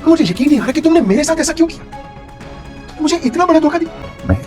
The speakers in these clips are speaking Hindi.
मुझे यकीन नहीं आ रहा कि तुमने मेरे साथ ऐसा क्यों किया, मुझे इतना बड़ा धोखा दिया। मैं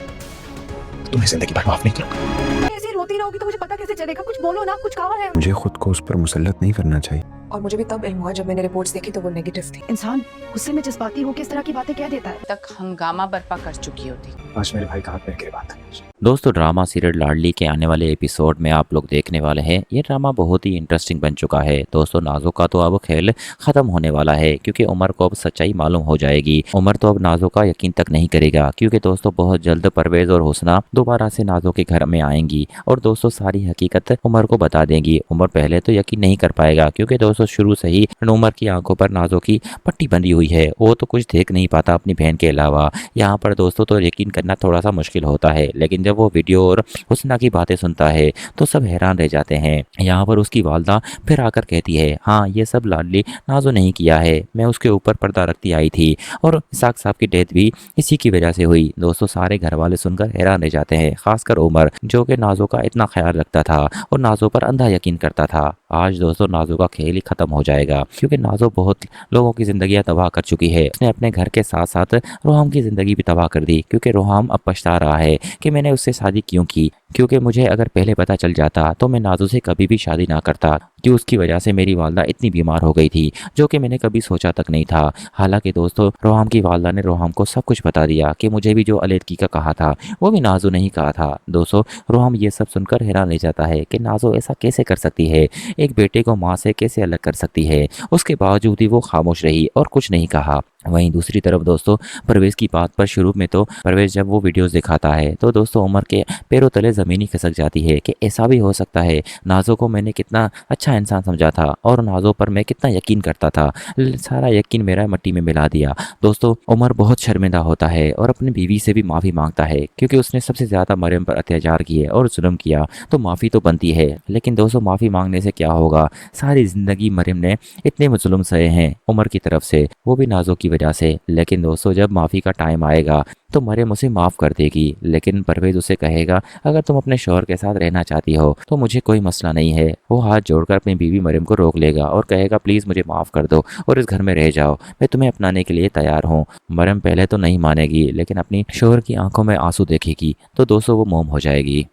तुम्हें जिंदगी भर माफ नहीं करूंगा। ऐसे रोती रहोगी तो मुझे पता कैसे चलेगा? कुछ बोलो ना, कुछ कहा है? मुझे खुद को उस पर मुसल्लत नहीं करना चाहिए। और मुझे भी तब इल्म हुआ जब मैंने रिपोर्ट्स देखी तो वो नेगेटिव थी। इंसान गुस्से में जज्बाती हो किस तरह की बातें कह देता है। तक हंगामा बर्पा कर चुकी होती। आज मेरे भाई का हाथ मेरे गिरबात है। दोस्तों ड्रामा सीरियल लाडली के आने वाले एपिसोड में आप लोग देखने वाले हैं। ये ड्रामा बहुत ही इंटरेस्टिंग बन चुका है। दोस्तों नाज़ो का तो अब खेल खत्म होने वाला है, क्योंकि उमर को अब सच्चाई मालूम हो जाएगी। उमर तो अब नाज़ो का यकीन तक नहीं करेगा, क्योंकि दोस्तों बहुत जल्द परवेज और हुस्ना दोबारा से नाज़ो के घर में आएंगी और दोस्तों सारी हकीकत उमर को बता देंगी। उमर पहले तो यकीन नहीं कर पाएगा, क्योंकि दोस्तों शुरू से ही उमर की आंखों पर नाज़ो की पट्टी बंधी हुई है। वो तो कुछ देख नहीं पाता अपनी बहन के अलावा। यहाँ पर दोस्तों तो यकीन करना थोड़ा सा मुश्किल होता है, लेकिन जब वो वीडियो और हुस्ना की बातें सुनता है तो सब हैरान रह जाते हैं। यहाँ पर उसकी वालदा फिर आकर कहती है, हाँ ये सब लाडली नाज़ो नहीं किया है, मैं उसके ऊपर पर्दा रखती आई थी और इसाक साहब की डेथ भी इसी की वजह से हुई। दोस्तों सारे घर वाले सुनकर हैरान रह जाते हैं, खासकर उमर जो कि नाज़ो का इतना ख्याल रखता था और नाज़ो पर अंधा यकीन करता था। आज दोस्तों नाज़ो का खेल ही खत्म हो जाएगा, क्योंकि नाज़ो बहुत लोगों की जिंदगियां तबाह कर चुकी है। उसने अपने घर के साथ साथ रोहम की जिंदगी भी तबाह कर दी, क्योंकि रोहम अब पछता रहा है कि मैंने उससे शादी क्यों की, क्योंकि मुझे अगर पहले पता चल जाता तो मैं नाज़ो से कभी भी शादी ना करता, कि उसकी वजह से मेरी वालदा इतनी बीमार हो गई थी, जो कि मैंने कभी सोचा तक नहीं था। हालांकि दोस्तों रोहम की वालदा ने रोहम को सब कुछ बता दिया कि मुझे भी जो अलैदगी का कहा था वो भी नाज़ो नहीं कहा था। दोस्तों रोहम ये सब सुनकर हैरान रह जाता है कि नाज़ो ऐसा कैसे कर सकती है, एक बेटे को माँ से कैसे अलग कर सकती है। उसके बावजूद ही वो खामोश रही और कुछ नहीं कहा। वहीं दूसरी तरफ दोस्तों परवेज की बात पर शुरू में तो परवेज जब वो वीडियोस दिखाता है तो दोस्तों उमर के पैरों तले ज़मीन ही खिसक जाती है कि ऐसा भी हो सकता है। नाज़ो को मैंने कितना अच्छा इंसान समझा था और नाज़ो पर मैं कितना यकीन करता था, सारा यकीन मेरा मट्टी में मिला दिया। दोस्तों उमर बहुत शर्मिंदा होता है और अपनी बीवी से भी माफ़ी मांगता है, क्योंकि उसने सबसे ज़्यादा मरियम पर अत्याचार किए और जुल्म किया, तो माफ़ी तो बनती है। लेकिन दोस्तों माफ़ी मांगने से क्या होगा, सारी ज़िंदगी मरियम ने इतने जुल्म सहे हैं उमर की तरफ से, वो भी नाज़ो की वजह से। लेकिन दोस्तों जब माफ़ी का टाइम आएगा तो मरियम उसे माफ़ कर देगी, लेकिन परवेज उसे कहेगा अगर तुम अपने शौहर के साथ रहना चाहती हो तो मुझे कोई मसला नहीं है। वो हाथ जोड़कर अपनी बीवी मरियम को रोक लेगा और कहेगा प्लीज़ मुझे माफ़ कर दो और इस घर में रह जाओ, मैं तुम्हें अपनाने के लिए तैयार हूँ। मरियम पहले तो नहीं मानेगी, लेकिन अपनी शौहर की आंखों में आंसू देखेगी तो दोस्तों वो मोम हो जाएगी।